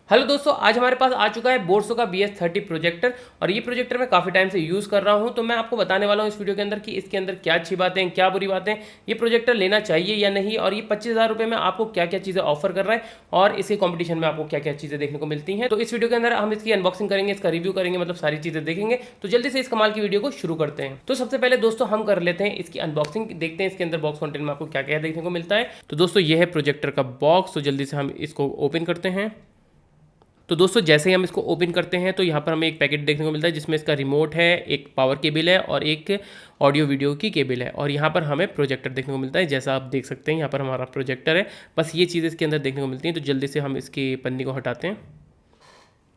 Hello दोस्तों, आज हमारे पास आ चुका है बोर्सो का BS30 प्रोजेक्टर। और ये प्रोजेक्टर मैं काफ़ी टाइम से यूज़ कर रहा हूँ, तो मैं आपको बताने वाला हूँ इस वीडियो के अंदर कि इसके अंदर क्या अच्छी बातें हैं, क्या बुरी बातें हैं, ये प्रोजेक्टर लेना चाहिए या नहीं, और ये 25,000 रुपये में आपको क्या क्या चीज़ें ऑफर कर रहा है और इसके कॉम्पिटिशन में आपको क्या क्या चीज़ें देखने को मिलती हैं। तो इस वीडियो के अंदर हम इसकी अनबॉक्सिंग करेंगे, इसका रिव्यू करेंगे, मतलब सारी चीज़ें देखेंगे। तो जल्दी से इस कमाल की वीडियो को शुरू करते हैं। तो सबसे पहले दोस्तों हम कर लेते हैं इसकी अनबॉक्सिंग, देखते हैं इसके अंदर बॉक्स कंटेंट में आपको क्या क्या देखने को मिलता है। तो दोस्तों ये है प्रोजेक्टर का बॉक्स, तो जल्दी से हम इसको ओपन करते हैं। तो दोस्तों जैसे ही हम इसको ओपन करते हैं तो यहाँ पर हमें एक पैकेट देखने को मिलता है जिसमें इसका रिमोट है, एक पावर केबल है और एक ऑडियो वीडियो की केबल है। और यहाँ पर हमें प्रोजेक्टर देखने को मिलता है, जैसा आप देख सकते हैं यहाँ पर हमारा प्रोजेक्टर है। बस ये चीज़ इसके अंदर देखने को मिलती है। तो जल्दी से हम इसकी पन्नी को हटाते हैं।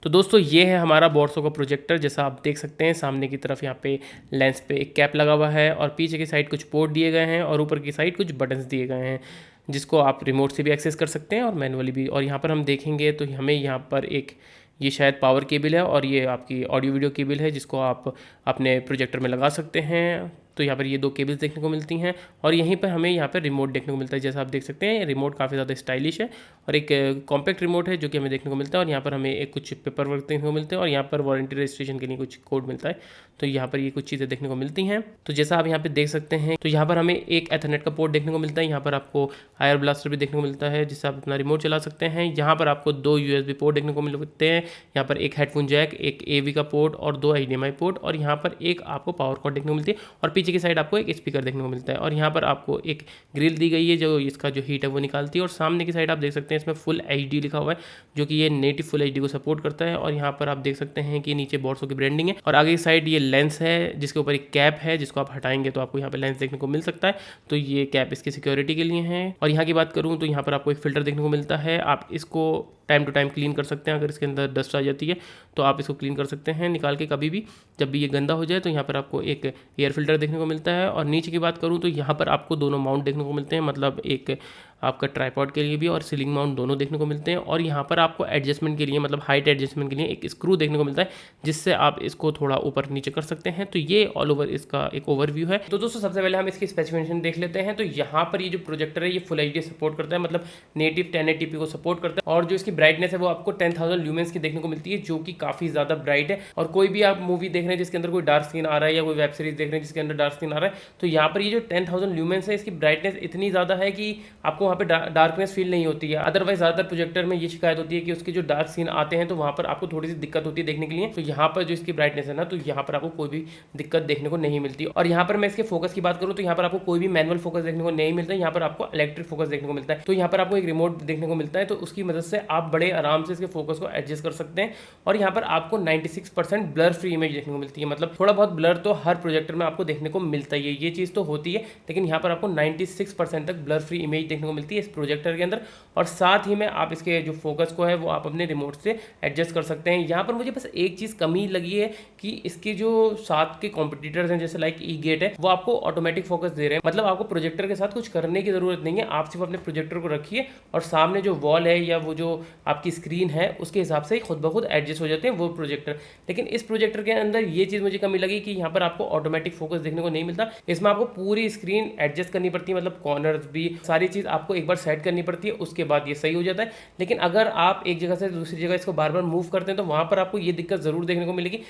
तो दोस्तों ये है हमारा बोर्सो का प्रोजेक्टर, जैसा आप देख सकते हैं। सामने की तरफ यहाँ पे लेंस पे एक कैप लगा हुआ है और पीछे की साइड कुछ पोर्ट दिए गए हैं और ऊपर की साइड कुछ बटन्स दिए गए हैं जिसको आप रिमोट से भी एक्सेस कर सकते हैं और मैनुअली भी। और यहाँ पर हम देखेंगे तो हमें यहाँ पर एक ये शायद पावर केबल है और ये आपकी ऑडियो वीडियो केबल है जिसको आप अपने प्रोजेक्टर में लगा सकते हैं। तो यहाँ पर ये दो केबल्स देखने को मिलती हैं और यहीं पर हमें यहाँ पर रिमोट देखने को मिलता है। जैसा आप देख सकते हैं रिमोट काफ़ी ज़्यादा स्टाइलिश है और एक कॉम्पैक्ट रिमोट है जो कि हमें देखने को मिलता है। और यहाँ पर हमें एक कुछ पेपर वर्क देखने को मिलते हैं और यहाँ पर वारंटी रजिस्ट्रेशन के लिए कुछ कोड मिलता है। तो यहाँ पर ये कुछ चीज़ें देखने को मिलती हैं। तो जैसा आप यहाँ पे देख सकते हैं तो यहाँ पर हमें एक एथरनेट का पोर्ट देखने को मिलता है। यहाँ पर आपको आयर ब्लास्टर भी देखने को मिलता है जिससे आप अपना रिमोट चला सकते हैं। यहाँ पर आपको दो USB पोर्ट देखने को मिलते हैं। यहाँ पर एक हेडफोन जैक, एक AV का पोर्ट और दो HDMI पोर्ट, और यहाँ पर एक आपको पावर कॉर्ड देखने को मिलती है और पीछे की साइड आपको एक स्पीकर देखने को मिलता है। और यहाँ पर आपको एक ग्रिल दी गई है जो इसका जो हीट है वो निकालती है। और सामने की साइड आप देख सकते हैं इसमें फुल HD लिखा हुआ है जो कि ये नेटिव फुल HD को सपोर्ट करता है। और यहाँ पर आप देख सकते हैं कि नीचे बोर्सो की ब्रांडिंग है और आगे की साइड ये लेंस है जिसके ऊपर एक कैप है जिसको आप हटाएंगे तो आपको यहाँ पे लेंस देखने को मिल सकता है। तो ये कैप इसकी सिक्योरिटी के लिए है। और यहाँ की बात करूँ तो यहाँ पर आपको एक फिल्टर देखने को मिलता है। आप इसको टाइम टू टाइम क्लीन कर सकते हैं। अगर इसके अंदर डस्ट आ जाती है तो आप इसको क्लीन कर सकते हैं निकाल के कभी भी, जब भी ये गंदा हो जाए। तो यहाँ पर आपको एक एयर फिल्टर देखने को मिलता है। और नीचे की बात करूँ तो यहाँ पर आपको दोनों माउंट देखने को मिलते हैं, मतलब एक आपका ट्राइपॉड के लिए भी और सीलिंग माउंट दोनों देखने को मिलते हैं। और यहाँ पर आपको एडजस्टमेंट के लिए, मतलब हाइट एडजस्टमेंट के लिए एक स्क्रू देखने को मिलता है जिससे आप इसको थोड़ा ऊपर नीचे कर सकते हैं। तो ये ऑल ओवर इसका एक ओवरव्यू है। तो दोस्तों सबसे पहले हम इसकी स्पेसिफिकेशन देख लेते हैं। तो यहाँ पर ये जो प्रोजेक्टर है ये फुल HD सपोर्ट करता है, मतलब नेटिव 1080p को सपोर्ट करता है। और जो इसकी ब्राइटनेस है वो आपको 10,000 ल्यूमेंस की देखने को मिलती है जो कि काफ़ी ज़्यादा ब्राइट है। और कोई भी आप मूवी देख रहे हैं जिसके अंदर कोई डार्क सीन आ रहा है या कोई वेब सीरीज देख रहे हैं जिसके अंदर डार्क सीन आ रहा है, तो यहाँ पर ये जो 10,000 ल्यूमेंस है इसकी ब्राइटनेस इतनी ज़्यादा है कि आपको वहाँ पर डार्कनेस फील नहीं होती है। अदरवाइज ज़्यादातर प्रोजेक्टर में ये शिकायत होती है कि उसके जो डार्क सीन आते हैं तो वहाँ पर आपको थोड़ी सी दिक्कत होती है देखने के लिए। तो यहाँ पर जो इसकी ब्राइटनेस है ना, तो यहाँ पर आपको कोई भी दिक्कत देखने को नहीं मिलती। और यहाँ पर मैं इसके फोकस की बात करूँ तो यहाँ पर आपको कोई भी मैनुअल फोकस देखने को नहीं मिलता है, यहाँ पर आपको इलेक्ट्रिक फोकस देखने को मिलता है। तो यहाँ पर आपको एक रिमोट देखने को मिलता है, तो उसकी मदद से आप बड़े आराम से इसके फोकस को एडजस्ट कर सकते हैं। और यहाँ पर आपको 96% ब्लर फ्री इमेज देखने को मिलती है, मतलब थोड़ा बहुत ब्लर तो हर प्रोजेक्टर में आपको देखने को मिलता ही है, ये चीज़ तो होती है, लेकिन यहाँ पर आपको 96% तक ब्लर फ्री इमेज देखने को मिलती है इस प्रोजेक्टर के अंदर। और साथ ही में आप इसके जो फोकस को है वो आप अपने रिमोट से एडजस्ट कर सकते हैं। यहाँ पर मुझे बस एक चीज़ कमी लगी है कि इसके जो साथ के कॉम्पिटिटर्स हैं जैसे लाइक E-Gate है वो आपको ऑटोमेटिक फोकस दे रहे हैं, मतलब आपको प्रोजेक्टर के साथ कुछ करने की ज़रूरत नहीं है। आप सिर्फ अपने प्रोजेक्टर को रखिए और सामने जो वॉल है या वो जो आपकी स्क्रीन है उसके हिसाब से खुद ब खुद एडजस्ट हो जाते हैं वो प्रोजेक्टर। लेकिन इस प्रोजेक्टर के अंदर ये चीज़ मुझे कमी लगी कि यहाँ पर आपको ऑटोमेटिक फोकस देखने को नहीं मिलता। इसमें आपको पूरी स्क्रीन एडजस्ट करनी पड़ती है, मतलब कॉर्नर्स भी सारी चीज़ आपको एक बार सेट करनी पड़ती है, उसके बाद ये सही हो जाता है। लेकिन अगर आप एक जगह से दूसरी जगह इसको बार बार मूव करते हैं तो वहाँ पर आपको ये दिक्कत ज़रूर देखने को मिलेगी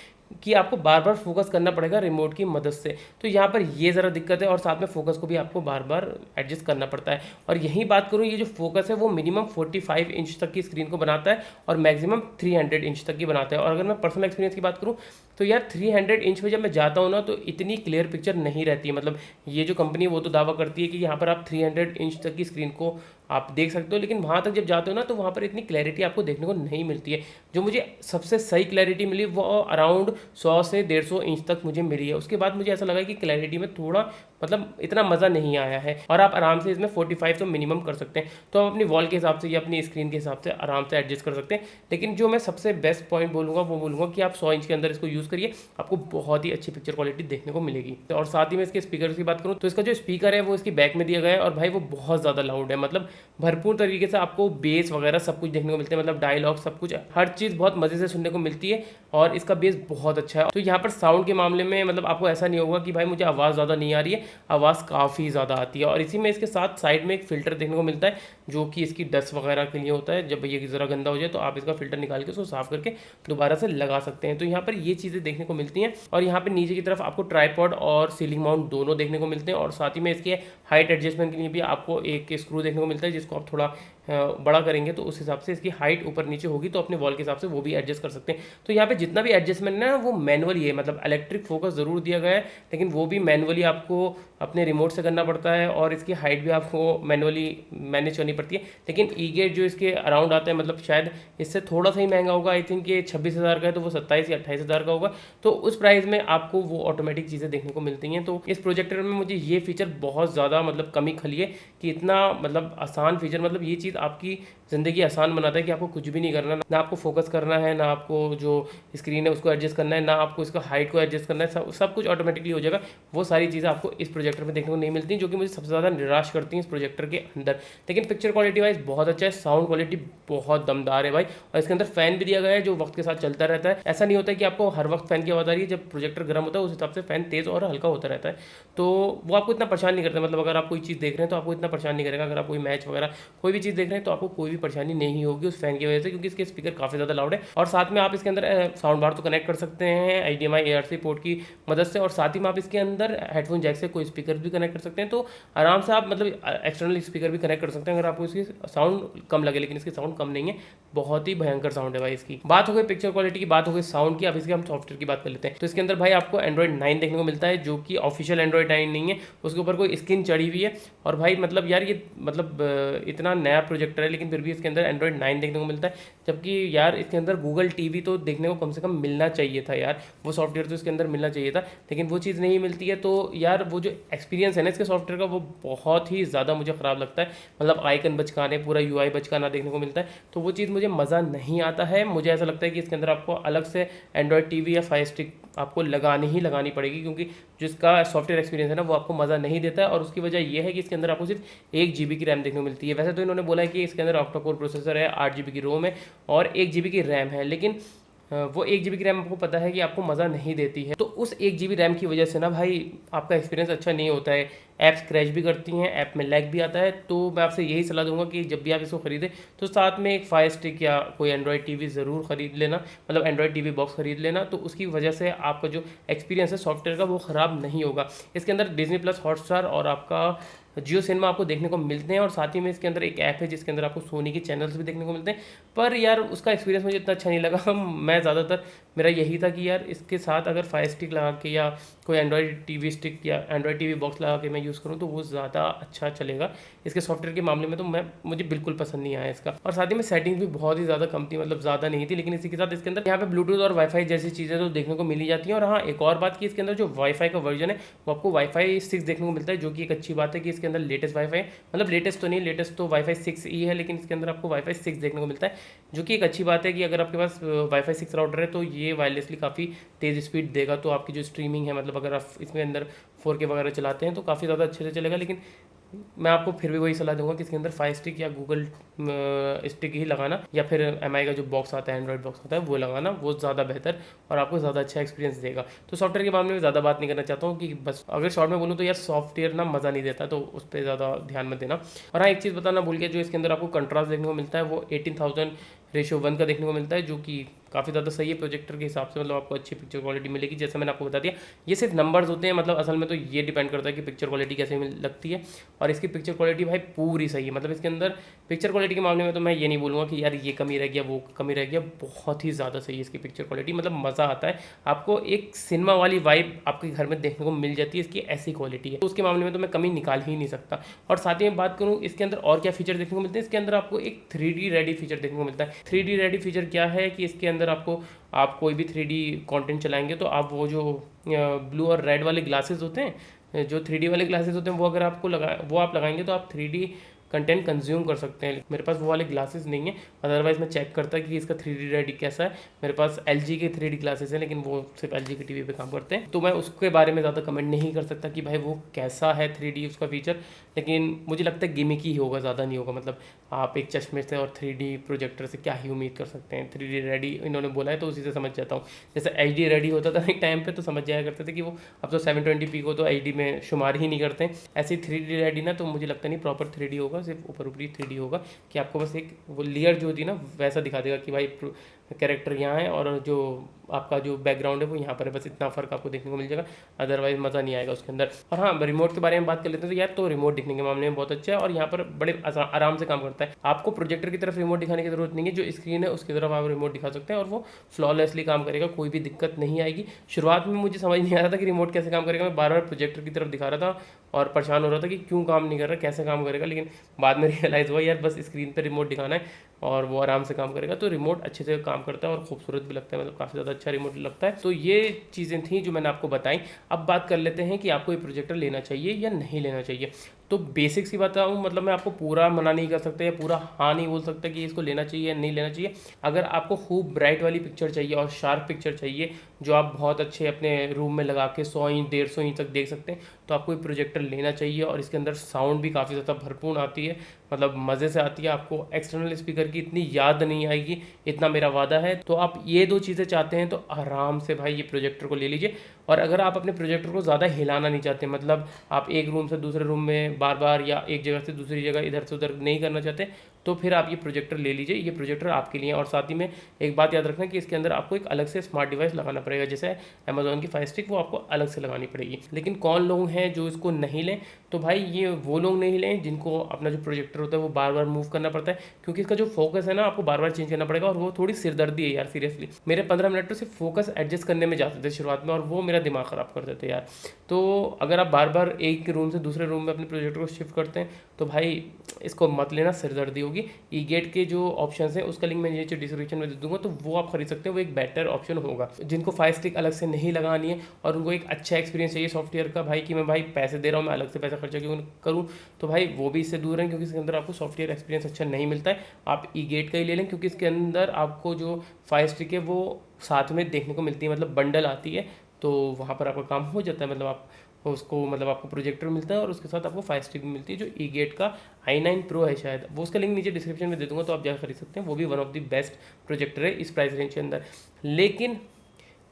कि आपको बार बार फोकस करना पड़ेगा रिमोट की मदद से। तो यहाँ पर ये ज़रा दिक्कत है और साथ में फोकस को भी आपको बार बार एडजस्ट करना पड़ता है। और यही बात करूँ, ये जो फोकस है वो मिनिमम 45 इंच तक की स्क्रीन को बनाता है और मैक्सिमम 300 इंच तक की बनाता है। और अगर मैं पर्सनल एक्सपीरियंस की बात करूँ तो यार 300 इंच में जब मैं जाता हूँ ना तो इतनी क्लियर पिक्चर नहीं रहती है। मतलब ये जो कंपनी वो तो दावा करती है कि यहाँ पर आप 300 इंच तक की स्क्रीन को आप देख सकते हो, लेकिन वहाँ तक जब जाते हो ना तो वहाँ पर इतनी क्लैरिटी आपको देखने को नहीं मिलती है। जो मुझे सबसे सही क्लैरिटी मिली वो अराउंड 100 से 150 इंच तक मुझे मिली है। उसके बाद मुझे ऐसा लगा कि क्लैरिटी में थोड़ा मतलब इतना मज़ा नहीं आया है। और आप आराम से इसमें 45 तो मिनिमम कर सकते हैं, तो आप अपनी वॉल के हिसाब से या अपनी स्क्रीन के हिसाब से आराम से एडजस्ट कर सकते हैं। लेकिन जो मैं सबसे बेस्ट पॉइंट बोलूँगा वो बोलूँगा कि आप 100 इंच के अंदर इसको यूज़ करिए, आपको बहुत ही अच्छी पिक्चर क्वालिटी देखने को मिलेगी। और साथ ही में इसके स्पीकर की बात करूँ तो इसका जो स्पीकर है वो इसकी बैक में दिया गया है और भाई वो बहुत ज़्यादा लाउड है, मतलब भरपूर तरीके से आपको बेस वगैरह सब कुछ देखने को मिलते हैं, मतलब डायलॉग सब कुछ हर चीज़ बहुत मज़े से सुनने को मिलती है और इसका बेस बहुत अच्छा है। तो यहाँ पर साउंड के मामले में मतलब आपको ऐसा नहीं होगा कि भाई मुझे आवाज़ ज़्यादा नहीं आ रही है, आवाज़ काफ़ी ज़्यादा आती है। और इसी में इसके साथ साइड में एक फ़िल्टर देखने को मिलता है जो कि इसकी डस्ट वगैरह के लिए होता है। जब ये ज़रा गंदा हो जाए तो आप इसका फ़िल्टर निकाल के उसको साफ़ करके दोबारा से लगा सकते हैं। तो यहाँ पर ये चीज़ें देखने को मिलती हैं। और यहाँ पर नीचे की तरफ आपको ट्राईपॉड और सीलिंग माउंट दोनों देखने को मिलते हैं। और साथ ही में इसके हाइट एडजस्टमेंट के लिए भी आपको एक स्क्रू देखने को मिलता है, जिसको आप थोड़ा बड़ा करेंगे तो उस हिसाब से इसकी हाइट ऊपर नीचे होगी, तो अपने वॉल के हिसाब से वो भी एडजस्ट कर सकते हैं। तो यहाँ पे जितना भी एडजस्टमेंट है ना वो मैनुअली है, मतलब इलेक्ट्रिक फोकस ज़रूर दिया गया है, लेकिन वो भी मैनुअली आपको अपने रिमोट से करना पड़ता है। और इसकी हाइट भी आपको मैनुअली मैनेज करनी पड़ती है। लेकिन ई गेट जो इसके अराउंड आता है, मतलब शायद इससे थोड़ा सा ही महंगा होगा, आई थिंक ये 26,000 का है, तो वो 27 या 28,000 का होगा। तो उस प्राइस में आपको वो ऑटोमेटिक चीज़ें देखने को मिलती हैं। तो इस प्रोजेक्टर में मुझे ये फीचर बहुत ज़्यादा मतलब कमी खली है कि इतना मतलब आसान फीचर, मतलब ये चीज़ आपकी ज़िंदगी आसान बनाता है कि आपको कुछ भी नहीं करना, ना आपको फोकस करना है, ना आपको जो स्क्रीन है उसको एडजस्ट करना है, ना आपको इसका हाइट को एडजस्ट करना है, सब कुछ ऑटोमेटिकली हो जाएगा। वो सारी चीज़ें आपको इस प्रोजेक्टर में देखने को नहीं मिलती, जो कि मुझे सबसे ज़्यादा निराश करती हैं इस प्रोजेक्टर के अंदर। लेकिन पिक्चर क्वालिटी वाइज बहुत अच्छा है, साउंड क्वालिटी बहुत दमदार है भाई। और इसके अंदर फ़ैन भी दिया गया है जो वक्त के साथ चलता रहता है। ऐसा नहीं होता है कि आपको हर वक्त फ़ैन की आवाज़ आ रही है, जब प्रोजेक्टर गर्म होता है उस हिसाब से फ़ैन तेज़ और हल्का होता रहता है। तो वो आपको इतना परेशान नहीं करता, मतलब अगर आप कोई चीज़ देख रहे हैं तो आपको इतना परेशान नहीं करेगा। अगर आप कोई मैच वगैरह कोई भी चीज़ देख रहे हैं तो आपको कोई भी परेशानी नहीं होगी उस फैन की वजह से, क्योंकि इसके स्पीकर काफ़ी ज़्यादा लाउड है। और साथ में आप इसके अंदर साउंड बार तो कनेक्ट कर सकते हैं HDMI ARC पोर्ट की मदद से, और साथ ही में आप इसके अंदर हेडफोन जैक से कोई स्पीकर भी कनेक्ट कर सकते हैं। तो आराम से आप मतलब एक्सटर्नल स्पीकर भी कनेक्ट कर सकते हैं अगर आपको इसकी साउंड कम लगे। लेकिन इसकी साउंड कम नहीं है, बहुत ही भयंकर साउंड है भाई इसकी। बात हो गई पिक्चर क्वालिटी की, बात हो गई साउंड की, अब इसके हम सॉफ्टवेयर की बात कर लेते हैं। तो इसके अंदर भाई आपको एंड्रॉइड 9 देखने को मिलता है, जो कि ऑफिशियल एंड्रॉइड 9 नहीं है, उसके ऊपर कोई स्किन चढ़ी हुई है। और भाई मतलब यार ये मतलब इतना नया प्रोजेक्टर है, लेकिन फिर भी इसके अंदर एंड्रॉइड 9 देखने को मिलता है। जबकि यार इसके अंदर गूगल टीवी तो देखने को कम से कम मिलना चाहिए था यार, वो सॉफ्टवेयर तो इसके अंदर मिलना चाहिए था, लेकिन वो चीज़ नहीं मिलती है। तो यार वो जो एक्सपीरियंस है ना इसके सॉफ्टवेयर का, वो बहुत ही ज़्यादा मुझे ख़राब लगता है। मतलब आइकन बचकाने, पूरा UI बचकाना देखने को मिलता है, तो वो चीज़ मुझे मज़ा नहीं आता है। मुझे ऐसा लगता है कि इसके अंदर आपको अलग से एंड्रॉयड टीवी या फायर स्टिक आपको लगानी पड़ेगी, क्योंकि जिसका सॉफ्टवेयर एक्सपीरियंस है ना वो आपको मज़ा नहीं देता है। और उसकी वजह यह है कि इसके अंदर आपको सिर्फ 1 GB की रैम देखने को मिलती है। वैसे तो इन्होंने बोला है कि इसके अंदर ऑक्टा कोर प्रोसेसर है, 8 GB की रोम है और 1 GB की रैम है, लेकिन वो 1 GB की रैम आपको पता है कि आपको मज़ा नहीं देती है। तो उस 1 GB रैम की वजह से ना भाई आपका एक्सपीरियंस अच्छा नहीं होता है, ऐप्स क्रैश भी करती हैं, ऐप में लैग भी आता है। तो मैं आपसे यही सलाह दूंगा कि जब भी आप इसको खरीदें तो साथ में एक फायर स्टिक या कोई एंड्रॉयड टीवी ज़रूर खरीद लेना, मतलब एंड्रॉयड टीवी बॉक्स खरीद लेना। तो उसकी वजह से आपका जो एक्सपीरियंस है सॉफ्टवेयर का वो ख़राब नहीं होगा। इसके अंदर डिज्नी प्लस, हॉटस्टार और आपका जियो सिनेमा आपको देखने को मिलते हैं। और साथ ही में इसके अंदर एक ऐप है जिसके अंदर आपको सोनी के चैनल्स भी देखने को मिलते हैं। पर यार उसका एक्सपीरियंस मुझे इतना अच्छा नहीं लगा। मैं ज़्यादातर मेरा यही था कि यार इसके साथ अगर फायर स्टिक लगा के या कोई एंड्रॉयड टीवी स्टिक या एंड्रॉयड टीवी बॉक्स लगा के मैं यूज़ करूँ तो वो ज़्यादा अच्छा चलेगा। इसके सॉफ्टवेयर के मामले में तो मुझे बिल्कुल पसंद नहीं आया इसका। और साथ ही में सेटिंग्स भी बहुत ही ज़्यादा कम थी, मतलब ज़्यादा नहीं थी। लेकिन इसी के साथ इसके अंदर यहाँ पे ब्लूटूथ और वाईफाई जैसी चीज़ें तो देखने को मिल ही जाती हैं। और हाँ, एक और बात कि इसके अंदर जो वाईफाई का वर्जन है वो आपको वाईफाई 6 देखने को मिलता है, जो कि एक अच्छी बात है कि इसके अंदर लेटेस्ट वाईफाई, मतलब लेटेस्ट तो नहीं, लेटेस्ट तो वाईफाई 6E है, लेकिन इसके अंदर आपको वाईफाई 6 देखने को मिलता है, जो कि एक अच्छी बात है कि अगर आपके पास वाईफाई 6 राउटर है तो ये वायरलेसली काफ़ी तेज़ स्पीड देगा। तो आपकी जो स्ट्रीमिंग है, मतलब अगर आप इसमें अंदर 4K वगैरह चलाते हैं तो काफ़ी ज़्यादा अच्छे से चलेगा। लेकिन मैं आपको फिर भी वही सलाह दूंगा कि इसके अंदर फायर स्टिक या गूगल स्टिक ही लगाना, या फिर MI का जो बॉक्स आता है, एंड्रॉयड बॉक्स आता है, वो लगाना, वो ज़्यादा बेहतर और आपको ज़्यादा अच्छा एक्सपीरियंस देगा। तो सॉफ्टवेयर के मामले में ज़्यादा बात नहीं करना चाहता हूँ कि बस अगर शॉर्ट में बोलूँ तो यार सॉफ्टवेयर ना मज़ा नहीं देता, तो उस पर ज़्यादा ध्यान मत देना। और हाँ, एक चीज़ बताना भूल गया, जो इसके अंदर आपको कंट्रास्ट देखने को मिलता है वो 18,000:1 का देखने को मिलता है, जो कि काफ़ी ज़्यादा सही है प्रोजेक्टर के हिसाब से। मतलब आपको अच्छी पिक्चर क्वालिटी मिलेगी, जैसे मैंने आपको बता दिया। ये सिर्फ नंबर्स होते हैं, मतलब असल में तो ये डिपेंड करता है कि पिक्चर क्वालिटी कैसे लगती है। और इसकी पिक्चर क्वालिटी भाई पूरी सही है, मतलब इसके अंदर पिक्चर क्वालिटी के मामले में तो मैं ये नहीं बोलूँगा कि यार ये कमी रह गया, वो कमी रह गया, बहुत ही ज़्यादा सही है इसकी पिक्चर क्वालिटी। मतलब मज़ा आता है, आपको एक सिनेमा वाली वाइब आपके घर में देखने को मिल जाती है, इसकी ऐसी क्वालिटी है। तो उसके मामले में तो मैं कमी निकाल ही नहीं सकता। और साथ ही में बात करूँ इसके अंदर और क्या फीचर देखने को मिलते हैं, इसके अंदर आपको एक 3D रेडी फीचर देखने को मिलता है। 3D रेडी फीचर क्या है कि इसके अंदर आप कोई भी 3D कंटेंट चलाएंगे तो आप वो जो ब्लू और रेड वाले ग्लासेस होते हैं, जो 3D वाले ग्लासेस होते हैं, वो अगर आपको वो आप लगाएंगे तो आप 3D कंटेंट कंज्यूम कर सकते हैं। मेरे पास वो वाले ग्लासेस नहीं है, अदरवाइज मैं चेक करता कि इसका 3D रेडी कैसा है। मेरे पास LG के 3D ग्लासेस हैं, लेकिन वो सिर्फ LG की टीवी पे काम करते हैं, तो मैं उसके बारे में ज़्यादा कमेंट नहीं कर सकता कि भाई वो कैसा है 3D उसका फीचर। लेकिन मुझे लगता है गिमिक ही होगा, ज़्यादा नहीं होगा। मतलब आप एक चश्मे से और 3D प्रोजेक्टर से क्या ही उम्मीद कर सकते हैं। 3D रेडी इन्होंने बोला है तो उसी से समझ जाता हूँ। जैसे HD रेडी होता था एक टाइम पे, तो समझ जाया करते थे कि वो अब तो 720p को तो HD में शुमार ही नहीं करते हैं। ऐसे ही 3D रेडी ना, तो मुझे लगता नहीं प्रॉपर 3D होगा, सिर्फ ऊपर ऊपरी 3D होगा कि आपको बस एक वो लेयर जो होती है ना वैसा दिखा देगा कि भाई कैरेक्टर यहाँ है और जो आपका जो बैकग्राउंड है वो यहाँ पर है, बस इतना फ़र्क आपको देखने को मिल जाएगा। अदरवाइज मज़ा नहीं आएगा उसके अंदर। और हाँ, रिमोट के बारे में बात कर लेते हैं तो यार, तो रिमोट दिखने के मामले में बहुत अच्छा है और यहाँ पर बड़े आराम से काम करता है। आपको प्रोजेक्टर की तरफ रिमोट दिखाने की जरूरत नहीं है, जो स्क्रीन है उसकी तरफ आप रिमोट दिखा सकते हैं और वो फ्लॉलेसली काम करेगा, कोई भी दिक्कत नहीं आएगी। शुरुआत में मुझे समझ नहीं आ रहा था कि रिमोट कैसे काम करेगा, मैं बार बार प्रोजेक्टर की तरफ दिखा रहा था और परेशान हो रहा था कि क्यों काम नहीं कर रहा, कैसे काम करेगा। लेकिन बाद में रियलाइज़ हुआ यार, बस स्क्रीन पर रिमोट दिखाना है और वो आराम से काम करेगा। तो रिमोट अच्छे से काम करता है और खूबसूरत भी लगता है, मतलब काफ़ी ज़्यादा अच्छा रिमोट लगता है। तो ये चीज़ें थी जो मैंने आपको बताई। अब बात कर लेते हैं कि आपको ये प्रोजेक्टर लेना चाहिए या नहीं लेना चाहिए। तो बेसिक्स की बताऊँ, मतलब मैं आपको पूरा मना नहीं कर सकता या पूरा हाँ नहीं बोल सकता कि इसको लेना चाहिए या नहीं लेना चाहिए। अगर आपको खूब ब्राइट वाली पिक्चर चाहिए और शार्प पिक्चर चाहिए, जो आप बहुत अच्छे अपने रूम में लगा के 100 इंच 150 इंच तक देख सकते हैं, तो आपको ये प्रोजेक्टर लेना चाहिए। और इसके अंदर साउंड भी काफ़ी ज़्यादा भरपूर आती है, मतलब मज़े से आती है। आपको एक्सटर्नल स्पीकर की इतनी याद नहीं आएगी, इतना मेरा वादा है। तो आप ये दो चीज़ें चाहते हैं तो आराम से भाई ये प्रोजेक्टर को ले लीजिए। और अगर आप अपने प्रोजेक्टर को ज़्यादा हिलाना नहीं चाहते, मतलब आप एक रूम से दूसरे रूम में बार बार या एक जगह से दूसरी जगह इधर से उधर नहीं करना चाहते, तो फिर आप ये प्रोजेक्टर ले लीजिए। ये प्रोजेक्टर आपके लिए। और साथ ही में एक बात याद रखना कि इसके अंदर आपको एक अलग से स्मार्ट डिवाइस लगाना पड़ेगा, जैसे अमेजोन की फायर स्टिक, वो आपको अलग से लगानी पड़ेगी। लेकिन कौन लोग हैं जो इसको नहीं लें, तो भाई ये वो लोग नहीं लें जिनको अपना जो प्रोजेक्टर होता है वो बार बार मूव करना पड़ता है, क्योंकि इसका जो फोकस है ना आपको बार बार चेंज करना पड़ेगा और वो थोड़ी सिरदर्दी है यार। सीरियसली मेरे 15 मिनट तो सिर्फ फोकस एडजस्ट करने में जाते थे शुरुआत में, और वो मेरा दिमाग ख़राब कर देते यार। तो अगर आप बार बार एक रूम से दूसरे रूम में अपने प्रोजेक्टर को शिफ्ट करते हैं तो भाई इसको मत लेना, सिरदर्दी होगी। ई गेट के जो ऑप्शंस हैं उसका लिंक मैं नीचे डिस्क्रिप्शन में दे दूंगा, तो वो आप खरीद सकते हैं, वो एक बेटर ऑप्शन होगा। जिनको फायर स्टिक अलग से नहीं लगानी है और उनको एक अच्छा एक्सपीरियंस चाहिए सॉफ्टवेयर का, भाई कि मैं भाई पैसे दे रहा हूँ, मैं अलग से पैसा खर्चा क्यों करूँ, तो भाई वो भी इससे दूर रहें, क्योंकि इसके अंदर आपको सॉफ्टवेयर एक्सपीरियंस अच्छा नहीं मिलता है। आप ई गेट का ही ले लें, क्योंकि इसके अंदर आपको जो फायर स्टिक है वो साथ में देखने को मिलती है, मतलब बंडल आती है, तो वहाँ पर आपका काम हो जाता है। मतलब आप उसको, मतलब आपको प्रोजेक्टर मिलता है और उसके साथ आपको फायर स्टिक भी मिलती है, जो ई गेट का i9 Pro है शायद, वो उसका लिंक नीचे डिस्क्रिप्शन में दे दूंगा, तो आप जाकर खरीद सकते हैं। वो भी one of the best projector है इस प्राइस रेंज के अंदर। लेकिन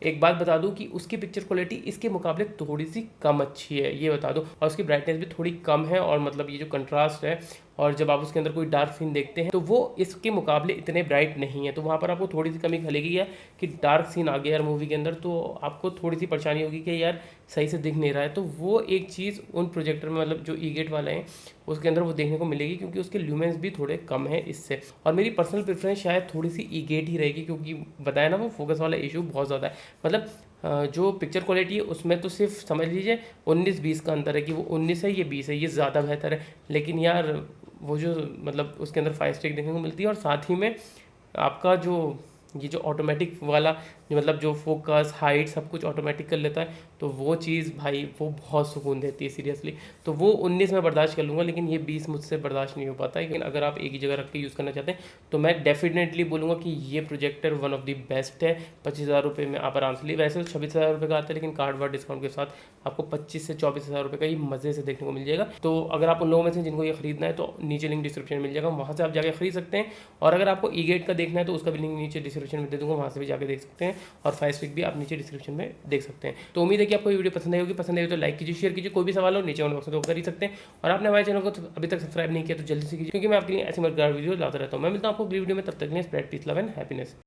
एक बात बता दूं कि उसकी पिक्चर क्वालिटी इसके मुकाबले थोड़ी सी कम अच्छी है, ये बता दो। और उसकी ब्राइटनेस भी थोड़ी कम है, और मतलब ये जो कंट्रास्ट है, और जब आप उसके अंदर कोई डार्क सीन देखते हैं तो वो इसके मुकाबले इतने ब्राइट नहीं है, तो वहाँ पर आपको थोड़ी सी कमी खलेगी यार कि डार्क सीन आ गया यार मूवी के अंदर, तो आपको थोड़ी सी परेशानी होगी कि यार सही से दिख नहीं रहा है। तो वो एक चीज़ उन प्रोजेक्टर में, मतलब जो ई गेट वाले हैं उसके अंदर वो देखने को मिलेगी, क्योंकि उसके ल्यूमेंस भी थोड़े कम है इससे। और मेरी पर्सनल प्रेफरेंस शायद थोड़ी सी ई गेट ही रहेगी, क्योंकि बताया ना वो फोकस वाला इशू बहुत ज़्यादा है। मतलब जो पिक्चर क्वालिटी है उसमें तो सिर्फ समझ लीजिए 19-20 का अंतर है, कि वो 19 है ये 20 है, ये ज़्यादा बेहतर है। लेकिन यार वो जो, मतलब उसके अंदर फायर स्टिक देखने को मिलती है, और साथ ही में आपका जो ये जो ऑटोमेटिक वाला, मतलब जो फोकस हाइट सब कुछ ऑटोमेटिक कर लेता है, तो वो चीज़ भाई वो बहुत सुकून देती है सीरियसली। तो वो 19 में बर्दाश्त कर लूँगा, लेकिन ये 20 मुझसे बर्दाश्त नहीं हो पाता है। लेकिन अगर आप एक ही जगह रख के यूज़ करना चाहते हैं तो मैं डेफिनेटली बोलूँगा कि ये projector one of the best है। 25,000 रुपये में आप आराम से लिए, वैसे तो 26,000 रुपये का आता है, लेकिन कार्ड वार्ड डिस्काउंट के साथ आपको 25 से 24,000 रुपये का ये मज़े से देखने को मिल जाएगा। तो अगर आप उन लोगों में से जिनको ये खरीदना है तो नीचे लिंक डिस्क्रिप्शन में मिल जाएगा, वहाँ से आप जाके खरीद सकते हैं। और अगर आपको ई गेट का देखना है तो उसका भी लिंक नीचे डिस्क्रिप्शन में दे दूँगा, वहाँ से भी जाके देख सकते हैं। और फायर स्टिक भी आप नीचे डिस्क्रिप्शन में देख सकते हैं। तो उम्मीद है कि आपको वीडियो पसंद आई होगी। पसंद आई तो लाइक कीजिए, शेयर कीजिए। कोई भी सवाल हो नीचे कमेंट बॉक्स में तो कर ही सकते हैं। और आपने हमारे चैनल को अभी तक सब्सक्राइब नहीं किया तो जल्दी से कीजिए, क्योंकि मैं आपके लिए ऐसी मददगार वीडियो लाता रहता हूँ। मैं मिलता हूँ आपको अगली वीडियो में, तब तक के लिए spread piece love and happiness.